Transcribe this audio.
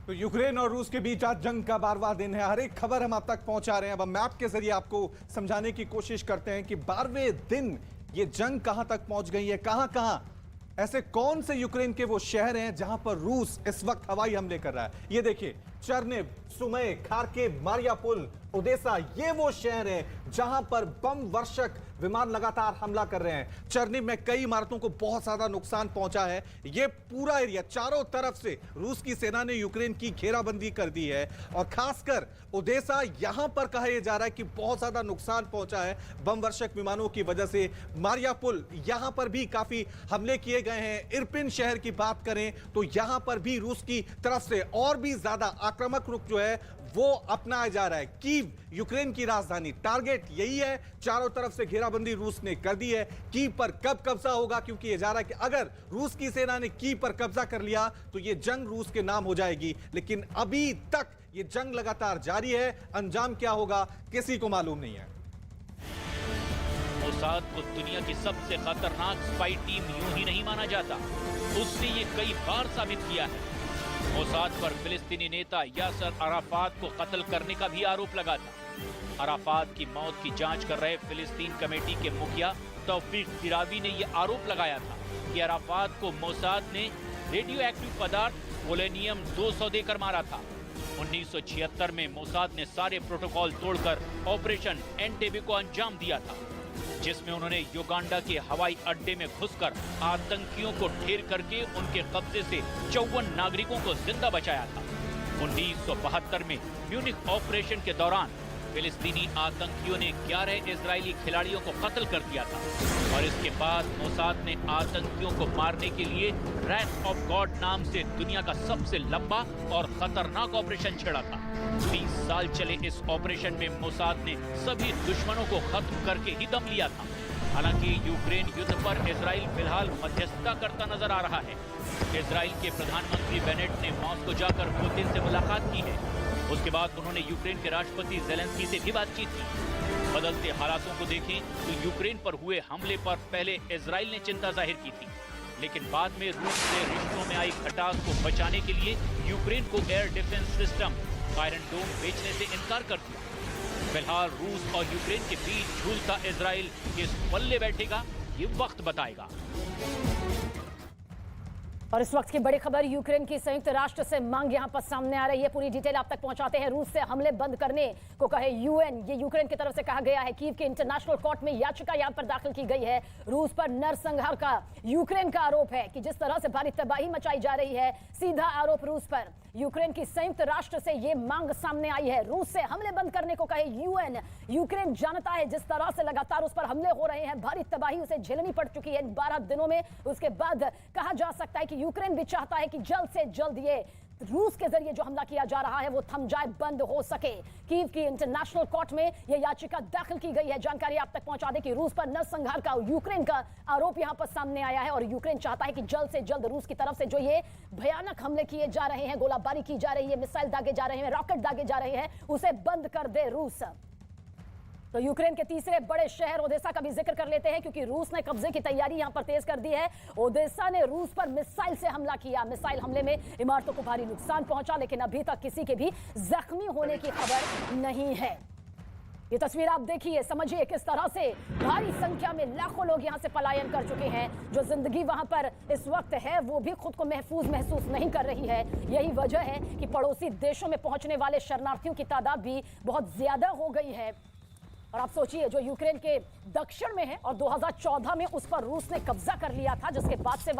तो यूक्रेन और रूस के बीच आज जंग का 12वां दिन है। हर एक खबर हम आप तक पहुंचा रहे हैं। अब हम मैप के जरिए आपको समझाने की कोशिश करते हैं कि 12वें दिन ये जंग कहां तक पहुंच गई है, कहां कहां ऐसे कौन से यूक्रेन के वो शहर हैं जहां पर रूस इस वक्त हवाई हमले कर रहा है। ये देखिए, चरनिव, सुमय, खार्किव, मारियापुल, ओडेसा, ये वो शहर हैं जहां पर बम वर्षक विमान लगातार हमला कर रहे हैं। चरनिव में कई इमारतों को बहुत ज्यादा नुकसान पहुंचा है। ये पूरा एरिया चारों तरफ से रूस की सेना ने यूक्रेन की घेराबंदी कर दी है और खासकर ओडेसा, यहां पर कहा यह जा रहा है कि बहुत ज्यादा नुकसान पहुंचा है बम वर्षक विमानों की वजह से। मारियापुल, यहां पर भी काफी हमले किए गए हैं। इरपिन शहर की बात करें तो यहां पर भी रूस की तरफ से और भी ज्यादा आक्रामक रुख जो है वो अपनाया जा रहा है। कीव, यूक्रेन की राजधानी, टारगेट यही है। चारों तरफ से घेराबंदी रूस ने कर दी है। कीव पर कब कब्जा होगा, क्योंकि यह जा रहा है कि अगर रूस की सेना ने कीव पर कब्जा कर लिया तो यह जंग रूस के नाम हो जाएगी। लेकिन अभी तक यह जंग लगातार जारी है। अंजाम क्या होगा किसी को मालूम नहीं है। मोसाद को दुनिया की सबसे खतरनाक स्पाई टीम यूं ही नहीं माना जाता। उसने ये कई बार साबित किया है। मोसाद पर फिलिस्तीनी नेता यासर अराफात को कत्ल करने का भी आरोप लगा था। अराफात की मौत की जांच कर रहे फिलिस्तीन कमेटी के मुखिया तौफीक तिरावी ने यह आरोप लगाया था कि अराफात को मोसाद ने रेडियो एक्टिव पदार्थ पोलेनियम 200 देकर मारा था। 1976 में मोसाद ने सारे प्रोटोकॉल तोड़कर ऑपरेशन एंटेबे को अंजाम दिया था, जिसमें उन्होंने युगांडा के हवाई अड्डे में घुसकर आतंकियों को ढेर करके उनके कब्जे से 54 नागरिकों को जिंदा बचाया था। 1972 में म्यूनिख ऑपरेशन के दौरान फिलिस्तीनी आतंकियों ने 11 इजरायली खिलाड़ियों को कत्ल कर दिया था और इसके बाद मोसाद ने आतंकियों को मारने के लिए रैथ ऑफ गॉड नाम से दुनिया का सबसे लंबा और खतरनाक ऑपरेशन छेड़ा था। 20 साल चले इस ऑपरेशन में मोसाद ने सभी दुश्मनों को खत्म करके ही दम लिया था। हालांकि यूक्रेन युद्ध पर इजराइल फिलहाल मध्यस्थता करता नजर आ रहा है। इजराइल के प्रधानमंत्री बेनेट ने मॉस्को जाकर पुतिन से मुलाकात की है। उसके बाद उन्होंने यूक्रेन के राष्ट्रपति जेलेंस्की से भी बातचीत की। बदलते हालातों को देखें तो यूक्रेन पर हुए हमले पर पहले इजराइल ने चिंता जाहिर की थी, लेकिन बाद में रूस से रिश्तों में आई खटास को बचाने के लिए यूक्रेन को एयर डिफेंस सिस्टम आयरन डोम बेचने से इनकार कर दिया। फिलहाल रूस और यूक्रेन के बीच झूलता इजराइल किस पल्ले बैठेगा ये वक्त बताएगा। और इस वक्त की बड़ी खबर, यूक्रेन की संयुक्त राष्ट्र से मांग यहां पर सामने आ रही है। पूरी डिटेल आप तक पहुंचाते हैं। रूस से हमले बंद करने को कहे यूएन, ये यूक्रेन की तरफ से कहा गया है। कीव के इंटरनेशनल कोर्ट में याचिका यहां पर दाखिल की गई है। रूस पर नरसंहार का यूक्रेन का आरोप है कि जिस तरह से भारी तबाही मचाई जा रही है, सीधा आरोप रूस पर। यूक्रेन की संयुक्त राष्ट्र से यह मांग सामने आई है। रूस से हमले बंद करने को कहे यूएन। यूक्रेन जानता है जिस तरह से लगातार उस पर हमले हो रहे हैं, भारी तबाही उसे झेलनी पड़ चुकी है 12 दिनों में। उसके बाद कहा जा सकता है कि यूक्रेन भी चाहता है कि जल्द से जल्द ये रूस के जरिए जो हमला किया जा रहा है वो थम जाए, बंद हो सके। कीव की इंटरनेशनल कोर्ट में यह याचिका दाखिल की गई है। जानकारी आप तक पहुंचा दें कि रूस पर नरसंहार का यूक्रेन का आरोप यहां पर सामने आया है और यूक्रेन चाहता है कि जल्द से जल्द रूस की तरफ से जो ये भयानक हमले किए जा रहे हैं, गोलाबारी की जा रही है, मिसाइल दागे जा रहे हैं, रॉकेट दागे जा रहे हैं, उसे बंद कर दे रूस। तो यूक्रेन के तीसरे बड़े शहर ओडेसा का भी जिक्र कर लेते हैं, क्योंकि रूस ने कब्जे की तैयारी यहां पर तेज कर दी है। ओडेसा ने रूस पर मिसाइल से हमला किया। मिसाइल हमले में इमारतों को भारी नुकसान पहुंचा, लेकिन अभी तक किसी के भी जख्मी होने की खबर नहीं है। ये तस्वीर आप देखिए, समझिए किस तरह से भारी संख्या में लाखों लोग यहां से पलायन कर चुके हैं। जो जिंदगी वहां पर इस वक्त है वो भी खुद को महफूज महसूस नहीं कर रही है। यही वजह है कि पड़ोसी देशों में पहुंचने वाले शरणार्थियों की तादाद भी बहुत ज्यादा हो गई है। और आप सोचिए, जो यूक्रेन के दक्षिण में है और 2014 में उस पर रूस ने कब्जा कर लिया था, जिसके बाद से